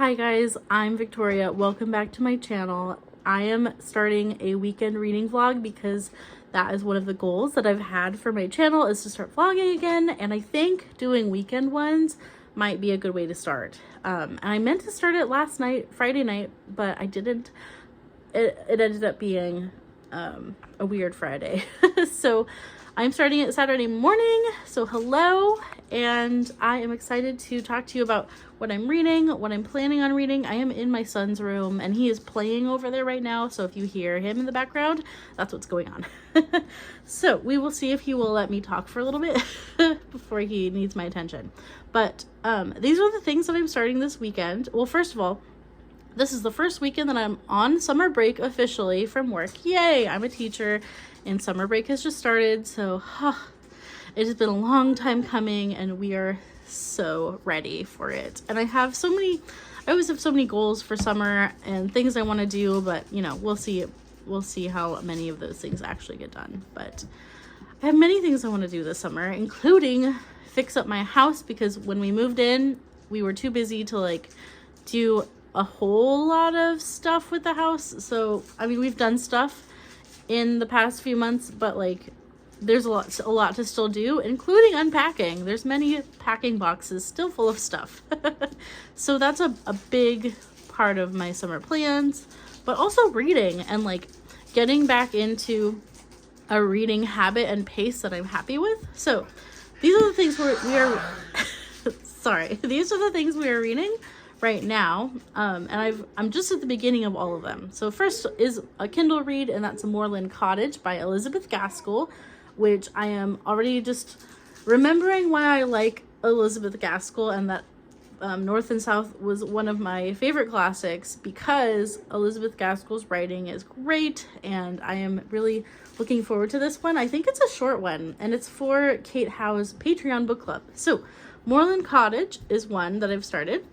Hi guys, I'm Victoria. Welcome back to my channel. I am starting a weekend reading vlog because that is one of the goals that I've had for my channel, is to start vlogging again, and I think doing weekend ones might be a good way to start. And I meant to start it last night, Friday night, but I didn't. It ended up being a weird Friday. So I'm starting it Saturday morning, so hello, and I am excited to talk to you about what I'm reading, what I'm planning on reading. I am in my son's room, and he is playing over there right now, so if you hear him in the background, that's what's going on. So we will see if he will let me talk for a little bit before he needs my attention. But these are the things that I'm starting this weekend. Well, first of all, this is the first weekend that I'm on summer break officially from work. Yay! I'm a teacher and summer break has just started, so it has been a long time coming and we are so ready for it. And I always have so many goals for summer and things I want to do, but you know, we'll see how many of those things actually get done. But I have many things I want to do this summer, including fix up my house, because when we moved in, we were too busy to do a whole lot of stuff with the house. So I mean, we've done stuff in the past few months, but there's a lot to still do, including unpacking. There's many packing boxes still full of stuff. So that's a big part of my summer plans, but also reading and getting back into a reading habit and pace that I'm happy with. So these are the things we are sorry, these are the things we are reading right now, and I'm just at the beginning of all of them. So first is a Kindle read, and that's a Moorland Cottage by Elizabeth Gaskell, which I am already just remembering why I like Elizabeth Gaskell, and that North and South was one of my favorite classics, because Elizabeth Gaskell's writing is great, and I am really looking forward to this one. I think it's a short one, and it's for Kate Howe's Patreon book club. So Moorland Cottage is one that I've started.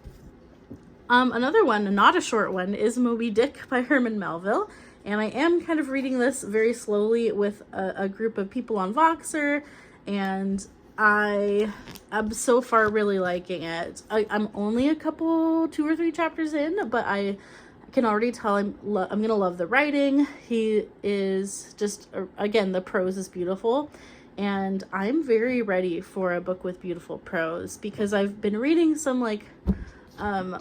Another one, not a short one, is Moby Dick by Herman Melville. And I am kind of reading this very slowly with a group of people on Voxer. And I am so far really liking it. I'm only a couple, 2 or 3 chapters in, but I can already tell I'm going to love the writing. He is just, again, the prose is beautiful. And I'm very ready for a book with beautiful prose, because I've been reading some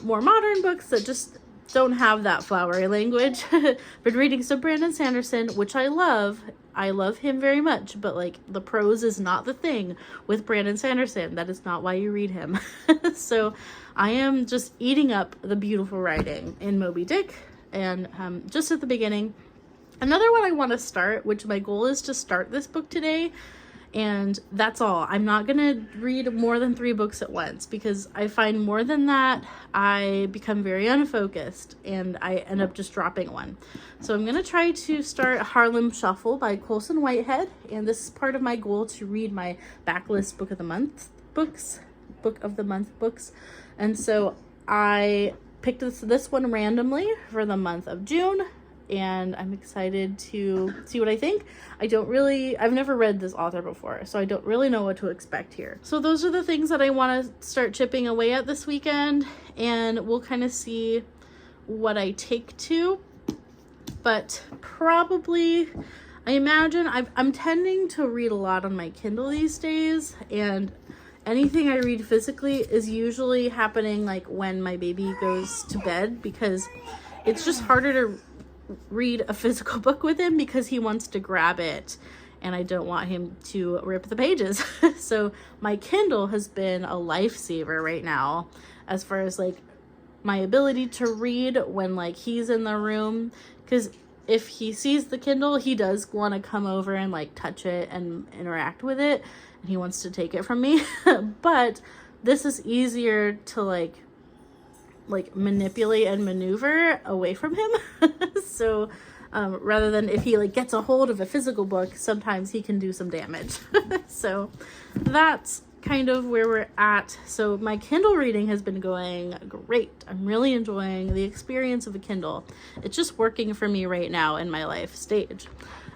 more modern books that just don't have that flowery language. Been reading some Brandon Sanderson, which I love him very much, but the prose is not the thing with Brandon Sanderson. That is not why you read him. So I am just eating up the beautiful writing in Moby Dick, and just at the beginning. Another one I want to start, which my goal is to start this book today, and that's all. I'm not gonna read more than 3 books at once, because I find more than that, I become very unfocused and I end up just dropping one. So I'm gonna try to start Harlem Shuffle by Colson Whitehead, and this is part of my goal to read my backlist book of the month books. And so I picked this one randomly for the month of June, and I'm excited to see what I think. I've never read this author before, so I don't really know what to expect here. So those are the things that I want to start chipping away at this weekend, and we'll kind of see what I take to. But probably, I imagine, I'm tending to read a lot on my Kindle these days, and anything I read physically is usually happening when my baby goes to bed, because it's just harder to read a physical book with him because he wants to grab it and I don't want him to rip the pages. So my Kindle has been a lifesaver right now, as far as my ability to read when he's in the room, because if he sees the Kindle, he does want to come over and touch it and interact with it, and he wants to take it from me. But this is easier to manipulate and maneuver away from him. So rather than if he gets a hold of a physical book, sometimes he can do some damage. So that's kind of where we're at. So my Kindle reading has been going great. I'm really enjoying the experience of a Kindle. It's just working for me right now in my life stage.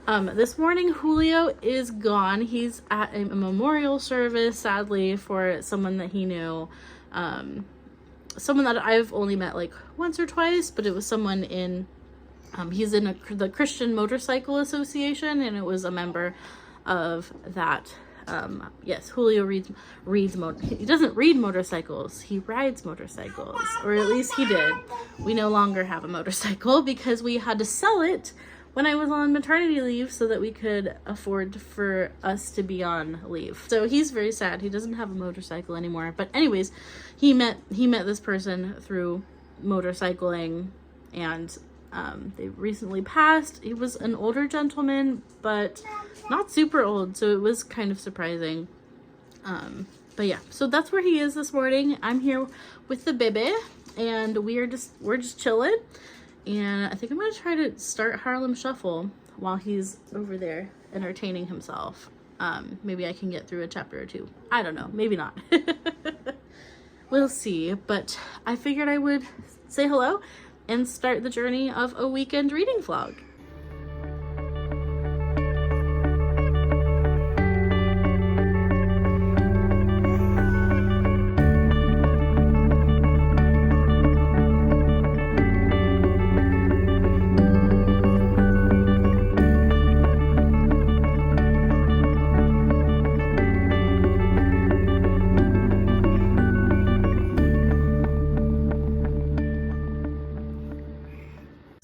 This morning Julio is gone. He's at a memorial service, sadly, for someone that he knew. someone that I've only met like once or twice, but it was someone in, he's in the Christian Motorcycle Association, and it was a member of that. Yes, Julio he doesn't read motorcycles, he rides motorcycles, or at least he did. We no longer have a motorcycle because we had to sell it when I was on maternity leave so that we could afford for us to be on leave. So he's very sad. He doesn't have a motorcycle anymore. But anyways, he met this person through motorcycling, and they recently passed. He was an older gentleman, but not super old, so it was kind of surprising. But yeah, so that's where he is this morning. I'm here with the baby, and we're just chilling. And I think I'm going to try to start Harlem Shuffle while he's over there entertaining himself. Maybe I can get through a chapter or two. I don't know. Maybe not. We'll see. But I figured I would say hello and start the journey of a weekend reading vlog.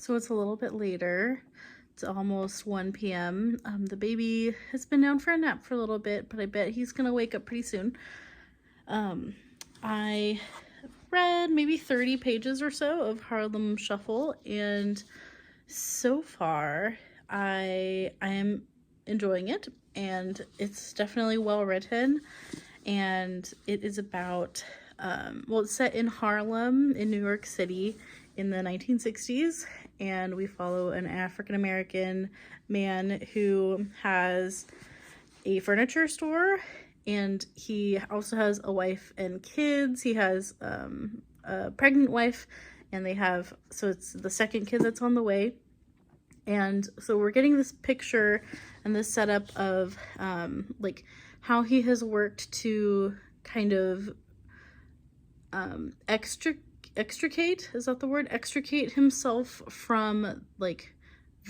So it's a little bit later. It's almost 1 p.m. The baby has been down for a nap for a little bit, but I bet he's gonna wake up pretty soon. I read maybe 30 pages or so of Harlem Shuffle, and so far I am enjoying it, and it's definitely well written, and it is about well, it's set in Harlem in New York City in the 1960s, and we follow an African-American man who has a furniture store, and he also has a wife and kids. He has a pregnant wife, and they have, so it's the second kid that's on the way. And so we're getting this picture and this setup of like how he has worked to kind of extricate, is that the word? Extricate himself from like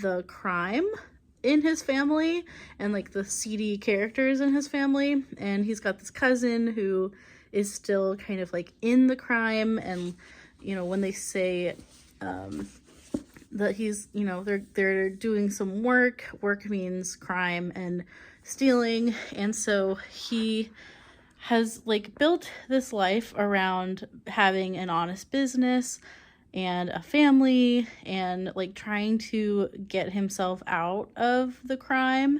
the crime in his family and like the seedy characters in his family. And he's got this cousin who is still kind of like in the crime, and you know, when they say that he's, you know, they're doing some work means crime and stealing, and so he has like built this life around having an honest business and a family and like trying to get himself out of the crime,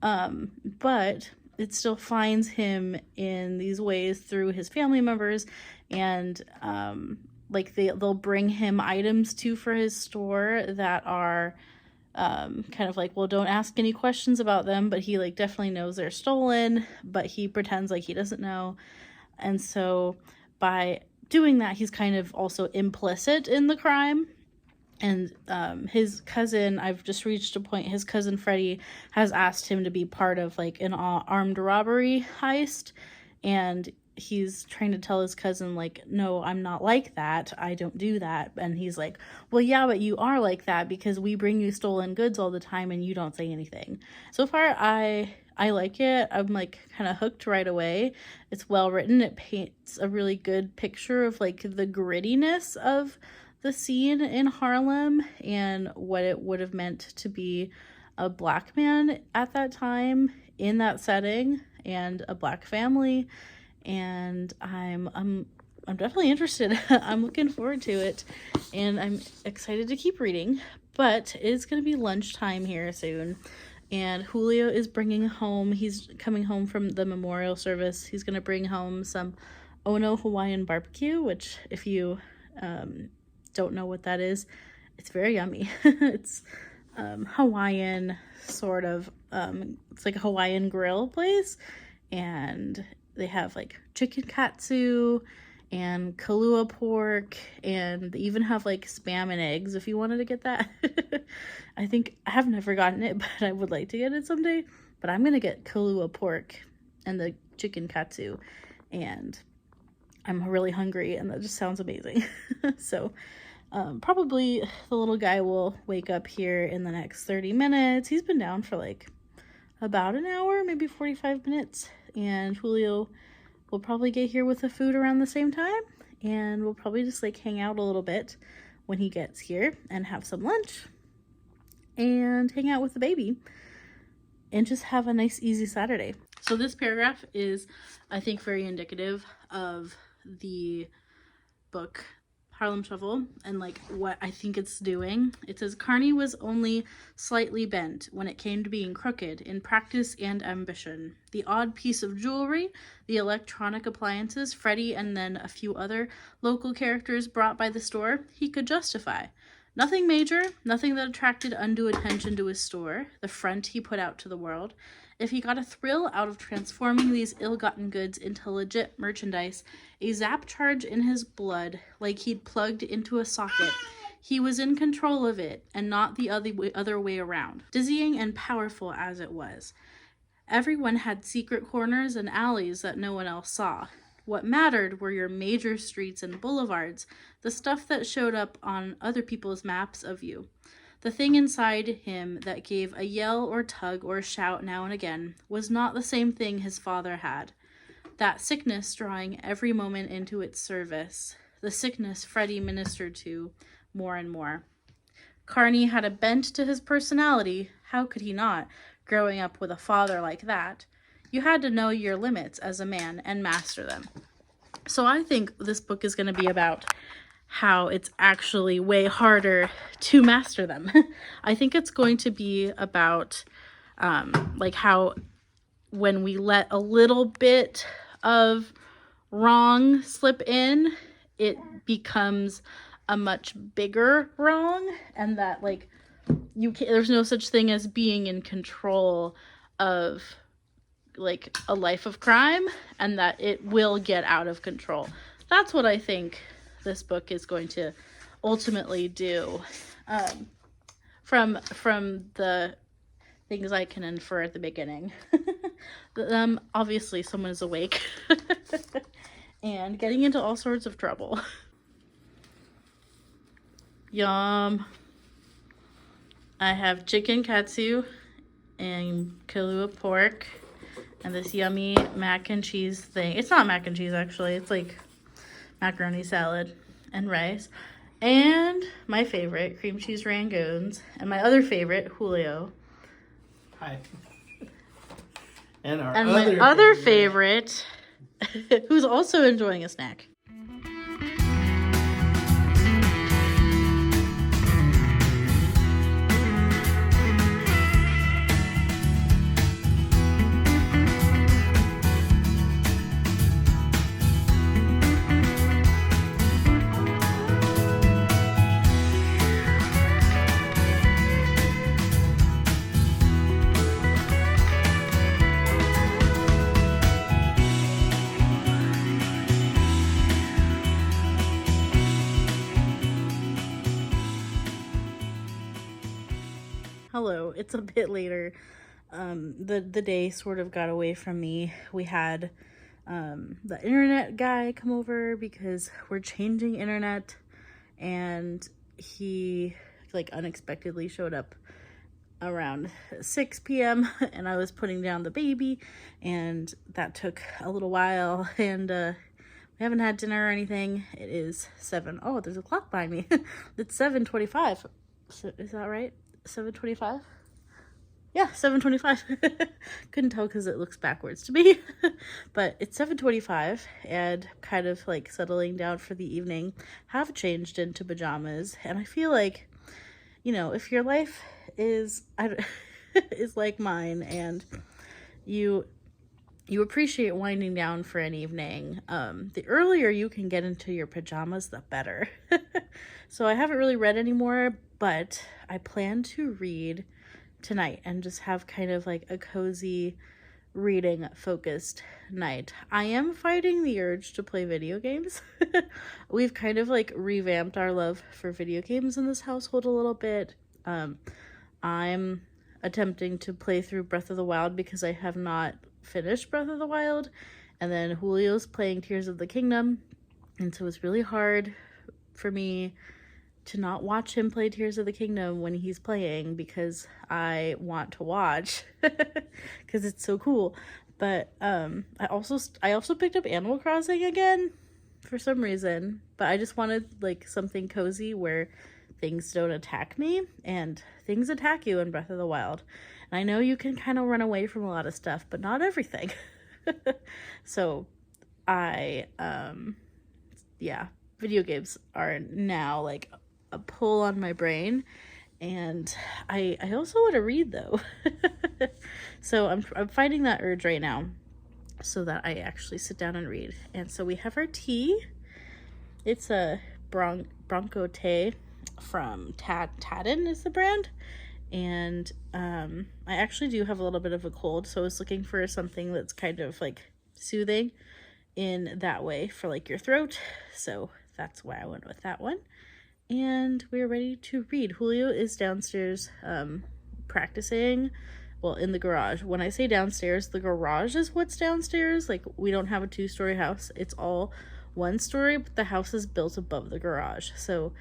but it still finds him in these ways through his family members, and like they'll bring him items too for his store that are kind of like, well, don't ask any questions about them, but he like definitely knows they're stolen, but he pretends like he doesn't know. And so by doing that, he's kind of also implicit in the crime. And his cousin, I've just reached a point, his cousin Freddie has asked him to be part of like an armed robbery heist, and he's trying to tell his cousin like, no, I'm not like that, I don't do that. And he's like, well, yeah, but you are like that because we bring you stolen goods all the time and you don't say anything. So far I like it. I'm like kind of hooked right away. It's well written. It paints a really good picture of like the grittiness of the scene in Harlem and what it would have meant to be a Black man at that time in that setting and a Black family. And I'm definitely interested. I'm looking forward to it, and I'm excited to keep reading. But it's gonna be lunchtime here soon, and Julio is bringing home, he's coming home from the memorial service. He's gonna bring home some Ono Hawaiian barbecue, which if you don't know what that is, it's very yummy. It's Hawaiian sort of, it's like a Hawaiian grill place, and they have like chicken katsu and Kahlua pork, and they even have like spam and eggs if you wanted to get that. I think I have never gotten it, but I would like to get it someday. But I'm gonna get Kahlua pork and the chicken katsu, and I'm really hungry and that just sounds amazing. So probably the little guy will wake up here in the next 30 minutes. He's been down for like about an hour, maybe 45 minutes. And Julio will probably get here with the food around the same time. And we'll probably just like hang out a little bit when he gets here and have some lunch and hang out with the baby and just have a nice easy Saturday. So this paragraph is, I think, very indicative of the book Harlem Shuffle and like what I think it's doing. It says Carney was only slightly bent when it came to being crooked in practice and ambition. The odd piece of jewelry, the electronic appliances, Freddie and then a few other local characters brought by the store, he could justify. Nothing major, nothing that attracted undue attention to his store, the front he put out to the world. If he got a thrill out of transforming these ill-gotten goods into legit merchandise, a zap charge in his blood, like he'd plugged into a socket, he was in control of it, and not the other way around, dizzying and powerful as it was. Everyone had secret corners and alleys that no one else saw. What mattered were your major streets and boulevards, the stuff that showed up on other people's maps of you. The thing inside him that gave a yell or tug or shout now and again was not the same thing his father had. That sickness drawing every moment into its service. The sickness Freddie ministered to more and more. Carney had a bent to his personality. How could he not, growing up with a father like that? You had to know your limits as a man and master them. So I think this book is going to be about how it's actually way harder to master them. I think it's going to be about like how when we let a little bit of wrong slip in, it becomes a much bigger wrong, and that like there's no such thing as being in control of like a life of crime, and that it will get out of control. That's what I think this book is going to ultimately do, from the things I can infer at the beginning. Obviously someone is awake and getting into all sorts of trouble. Yum. I have chicken katsu and Kahlua pork and this yummy mac and cheese thing. It's not mac and cheese, actually. It's like macaroni salad and rice. And my favorite, cream cheese rangoons. And my other favorite, Julio. Hi. And my other favorite, who's also enjoying a snack. Hello, it's a bit later. The day sort of got away from me. We had the internet guy come over because we're changing internet, and he like unexpectedly showed up around 6 p.m. and I was putting down the baby, and that took a little while, and we haven't had dinner or anything. It is 7. Oh, there's a clock behind me. It's 7:25. So, is that right? 7:25? Yeah, 7:25. Couldn't tell because it looks backwards to me. But it's 7:25 and kind of like settling down for the evening. Have changed into pajamas, and I feel like, you know, if your life is is like mine and you appreciate winding down for an evening, the earlier you can get into your pajamas, the better. So I haven't really read anymore, but I plan to read tonight and just have kind of like a cozy reading focused night. I am fighting the urge to play video games. We've kind of like revamped our love for video games in this household a little bit. I'm attempting to play through Breath of the Wild because I have not finished Breath of the Wild, and then Julio's playing Tears of the Kingdom. And so it's really hard for me to not watch him play Tears of the Kingdom when he's playing, because I want to watch because it's so cool. But I also picked up Animal Crossing again for some reason, but I just wanted like something cozy where things don't attack me, and things attack you in Breath of the Wild. And I know you can kind of run away from a lot of stuff, but not everything. So I yeah, video games are now like a pull on my brain. And I also want to read though. So I'm fighting that urge right now so that I actually sit down and read. And so we have our tea. It's a Bronco tea from Tadden is the brand. And I actually do have a little bit of a cold, so I was looking for something that's kind of like soothing in that way for like your throat. So that's why I went with that one. And we're ready to read. Julio is downstairs practicing, well, in the garage. When I say downstairs, the garage is what's downstairs. Like, we don't have a 2-story house. It's all 1 story, but the house is built above the garage. So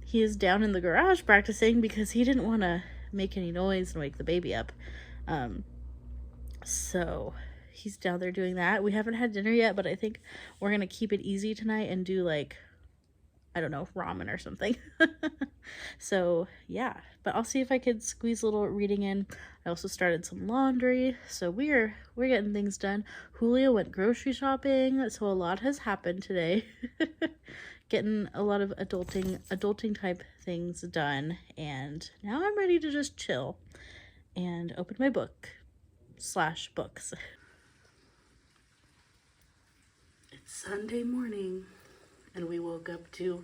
he is down in the garage practicing because he didn't want to make any noise and wake the baby up. So he's down there doing that. We haven't had dinner yet, but I think we're going to keep it easy tonight and do like, I don't know, ramen or something. So yeah, but I'll see if I could squeeze a little reading in. I also started some laundry, so we're getting things done. Julio went grocery shopping, so a lot has happened today. Getting a lot of adulting type things done, and now I'm ready to just chill and open my books. It's Sunday morning, and we woke up to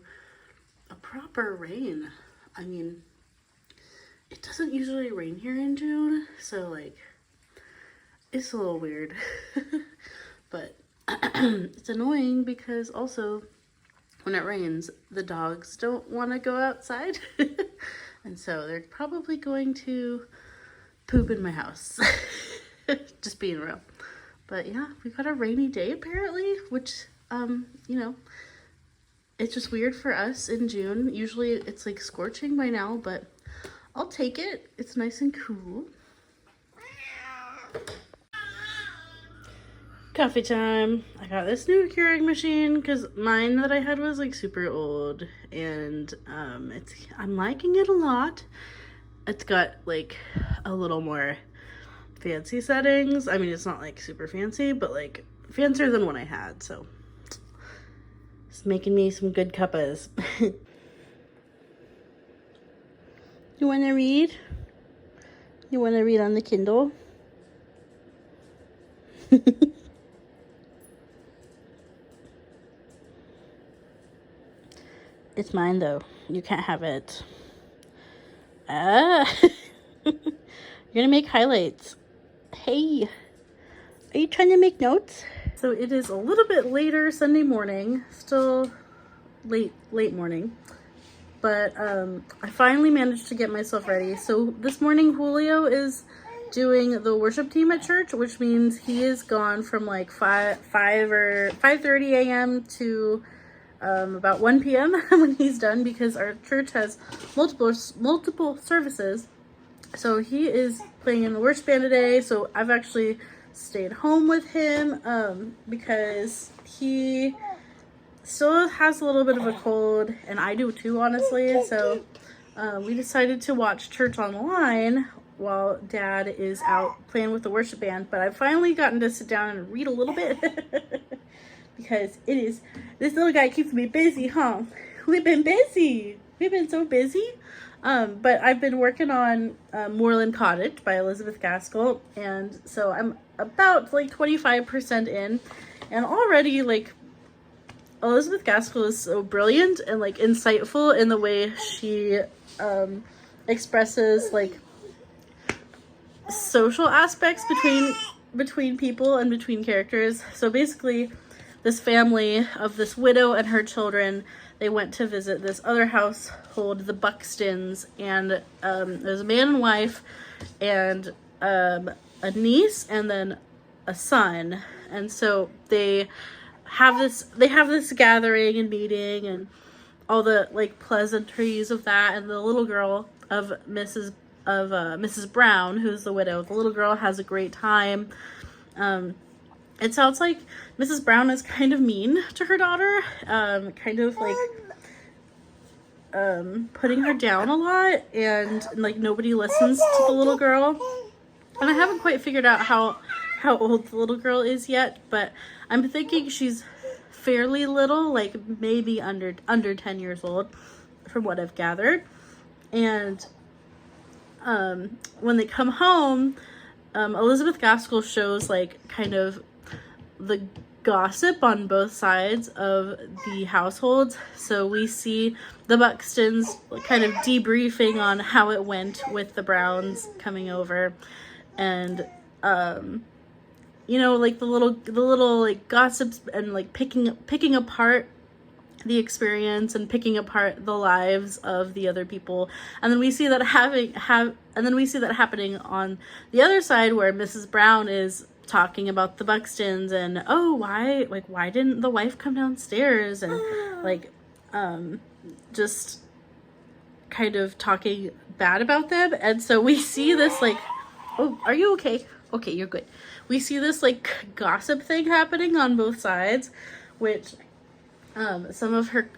a proper rain. I mean, it doesn't usually rain here in June, so like, it's a little weird. But it's annoying because also when it rains, the dogs don't want to go outside. And so they're probably going to poop in my house. Just being real. But yeah, we got a rainy day apparently, which, you know, it's just weird for us in June. Usually it's like scorching by now, but I'll take it. It's nice and cool. Coffee time. I got this new Keurig machine because mine that I had was like super old, and I'm liking it a lot. It's got like a little more fancy settings. I mean, it's not like super fancy, but like fancier than what I had, so it's making me some good cuppas. You want to read? You want to read on the Kindle? It's mine though. You can't have it. Ah. You're gonna make highlights. Hey, are you trying to make notes? So it is a little bit later Sunday morning, still late morning, but I finally managed to get myself ready. So this morning Julio is doing the worship team at church, which means he is gone from like 5 or 5:30 a.m. to about 1 p.m. when he's done, because our church has multiple services. So he is playing in the worship band today. So I've actually stayed home with him because he still has a little bit of a cold, and I do too, honestly. So we decided to watch church online while Dad is out playing with the worship band. But I've finally gotten to sit down and read a little bit because this little guy keeps me busy, huh? We've been busy. We've been so busy. But I've been working on Moorland Cottage by Elizabeth Gaskell, and so I'm about like 25% in, and already like Elizabeth Gaskell is so brilliant and like insightful in the way she expresses like social aspects between people and between characters. So basically, this family of this widow and her children, they went to visit this other household, the Buxtons, and there's a man and wife and a niece and then a son. And so they they have this gathering and meeting and all the like pleasantries of that, and the little girl of Mrs. Brown, who's the widow, the little girl has a great time. It sounds like Mrs. Brown is kind of mean to her daughter, kind of like putting her down a lot, and like nobody listens to the little girl. And I haven't quite figured out how old the little girl is yet, but I'm thinking she's fairly little, like maybe under 10 years old from what I've gathered. And when they come home, Elizabeth Gaskell shows like kind of the gossip on both sides of the households. So we see the Buxtons kind of debriefing on how it went with the Browns coming over, and you know, like the little like gossips and like picking apart the experience and picking apart the lives of the other people. And then we see that happening on the other side, where Mrs. Brown is talking about the Buxtons and, oh, why didn't the wife come downstairs, and like just kind of talking bad about them. And so we see this like, oh, are you okay? Okay, you're good. We see this like gossip thing happening on both sides, which some of her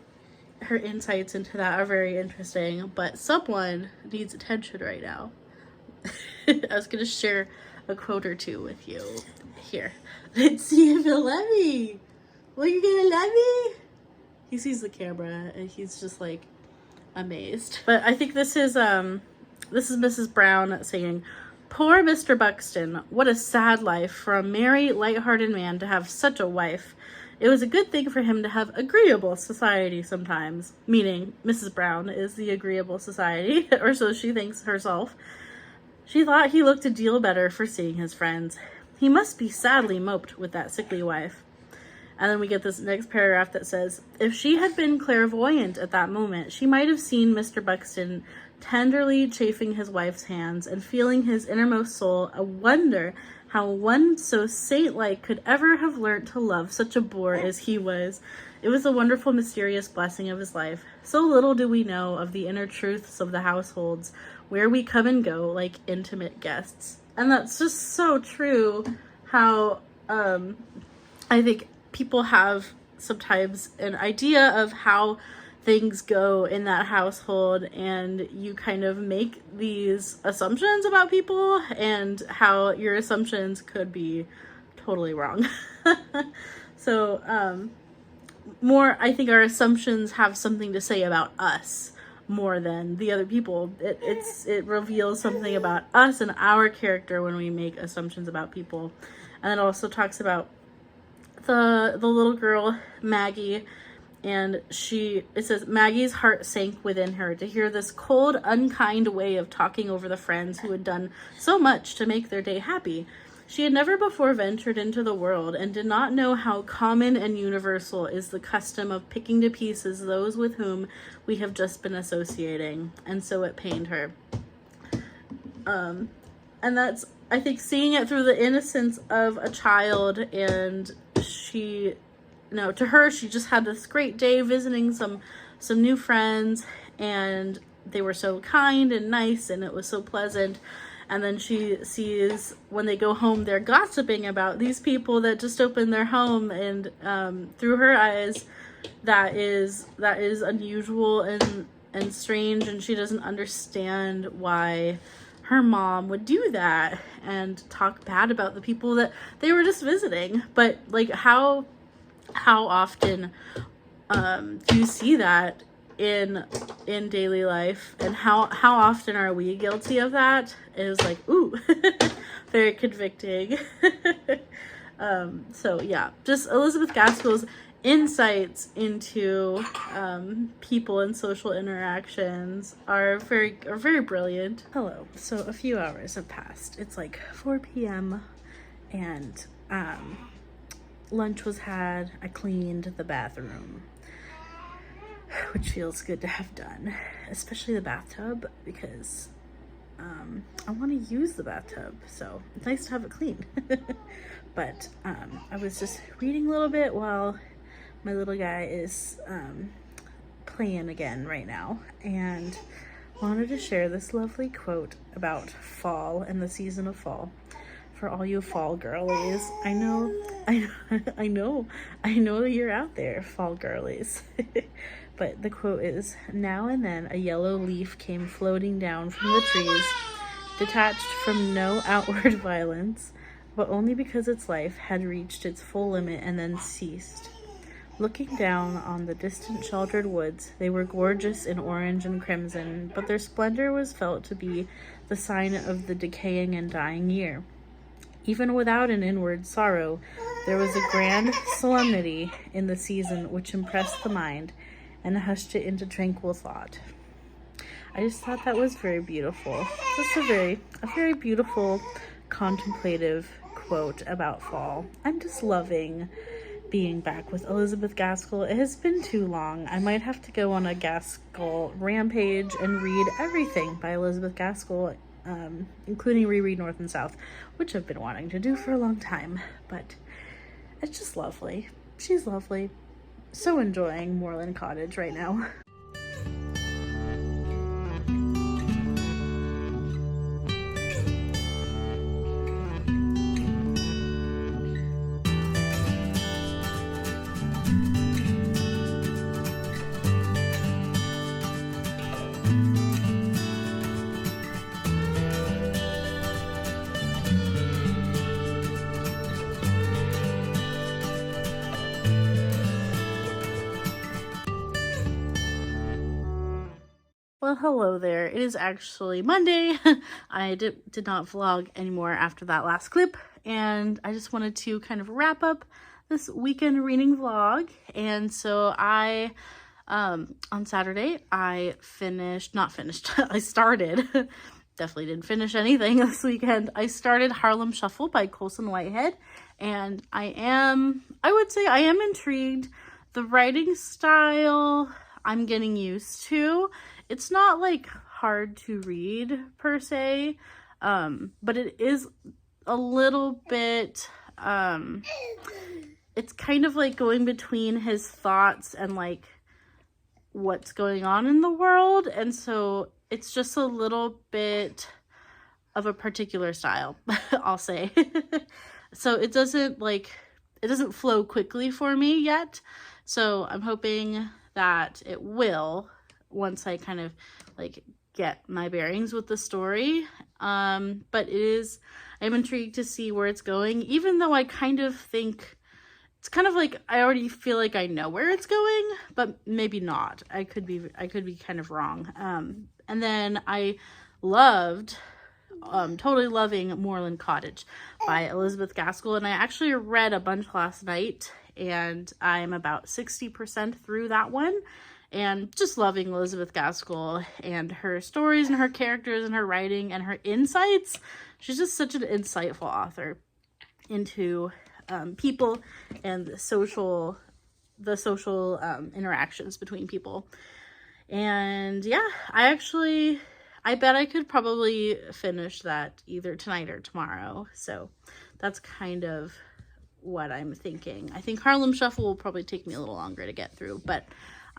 insights into that are very interesting, but someone needs attention right now. I was going to share a quote or two with you. Here. Let's see if he'll let me. Well, you gonna let me? He sees the camera and he's just like amazed. But I think this is Mrs. Brown saying, "Poor Mr. Buxton, what a sad life for a merry, light-hearted man to have such a wife. It was a good thing for him to have agreeable society sometimes," meaning Mrs. Brown is the agreeable society, or so she thinks herself. She thought he looked a deal better for seeing his friends. He must be sadly moped with that sickly wife. And then we get this next paragraph that says, "If she had been clairvoyant at that moment, she might have seen Mr. Buxton tenderly chafing his wife's hands and feeling his innermost soul a wonder how one so saint-like could ever have learnt to love such a boor as he was. It was a wonderful, mysterious blessing of his life. So little do we know of the inner truths of the households, where we come and go like intimate guests." And that's just so true, how I think people have sometimes an idea of how things go in that household, and you kind of make these assumptions about people and how your assumptions could be totally wrong. So I think our assumptions have something to say about us more than the other people. It reveals something about us and our character when we make assumptions about people. And it also talks about the little girl Maggie, and it says, "Maggie's heart sank within her to hear this cold, unkind way of talking over the friends who had done so much to make their day happy. She had never before ventured into the world, and did not know how common and universal is the custom of picking to pieces those with whom we have just been associating, and so it pained her." And that's, I think, seeing it through the innocence of a child, and to her, she just had this great day visiting some new friends, and they were so kind and nice, and it was so pleasant. And then she sees, when they go home, they're gossiping about these people that just opened their home, and through her eyes, that is unusual and strange, and she doesn't understand why her mom would do that and talk bad about the people that they were just visiting. But like, how often do you see that in daily life, and how often are we guilty of that? It was like, ooh, very convicting. So yeah, just Elizabeth Gaskell's insights into people and social interactions are very brilliant. Hello. So a few hours have passed. It's like 4 p.m. and lunch was had. I cleaned the bathroom, which feels good to have done, especially the bathtub, because I want to use the bathtub, so it's nice to have it clean. But I was just reading a little bit while my little guy is playing again right now, and wanted to share this lovely quote about fall and the season of fall for all you fall girlies. I know you're out there, fall girlies. But the quote is, "Now and then a yellow leaf came floating down from the trees, detached from no outward violence, but only because its life had reached its full limit and then ceased. Looking down on the distant sheltered woods, they were gorgeous in orange and crimson, but their splendor was felt to be the sign of the decaying and dying year. Even without an inward sorrow, there was a grand solemnity in the season which impressed the mind and hushed it into tranquil thought." I just thought that was very beautiful. Just a very beautiful, contemplative quote about fall. I'm just loving being back with Elizabeth Gaskell. It has been too long. I might have to go on a Gaskell rampage and read everything by Elizabeth Gaskell, including reread North and South, which I've been wanting to do for a long time. But it's just lovely. She's lovely. So enjoying Moorland Cottage right now. Well, hello there. It is actually Monday. I did not vlog anymore after that last clip, and I just wanted to kind of wrap up this weekend reading vlog. And so I, on Saturday, I started, definitely didn't finish anything this weekend. I started Harlem Shuffle by Colson Whitehead, and I would say I am intrigued. The writing style I'm getting used to. It's not like hard to read per se, but it is a little bit, it's kind of like going between his thoughts and like what's going on in the world. And so it's just a little bit of a particular style, I'll say. So it doesn't flow quickly for me yet. So I'm hoping that it will once I kind of like get my bearings with the story. But I'm intrigued to see where it's going, even though I kind of think it's kind of like I already feel like I know where it's going, but maybe not. I could be kind of wrong. And then I totally loving Moorland Cottage by Elizabeth Gaskell, and I actually read a bunch last night, and I'm about 60% through that one. And just loving Elizabeth Gaskell and her stories and her characters and her writing and her insights. She's just such an insightful author into people and the social interactions between people. And yeah, I bet I could probably finish that either tonight or tomorrow. So that's kind of what I'm thinking. I think Harlem Shuffle will probably take me a little longer to get through, but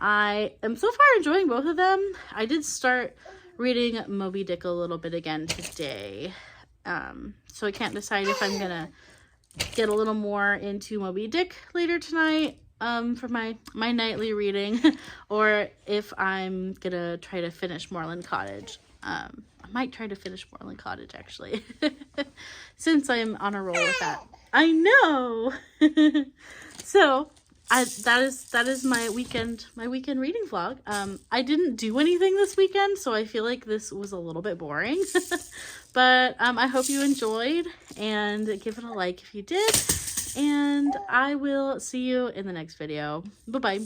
I am so far enjoying both of them. I did start reading Moby Dick a little bit again today. So I can't decide if I'm gonna get a little more into Moby Dick later tonight for my nightly reading, or if I'm gonna try to finish Moorland Cottage. I might try to finish Moorland Cottage actually, since I'm on a roll with that. I know. So that is my weekend reading vlog. I didn't do anything this weekend, so I feel like this was a little bit boring. But I hope you enjoyed, and give it a like if you did. And I will see you in the next video. Bye-bye.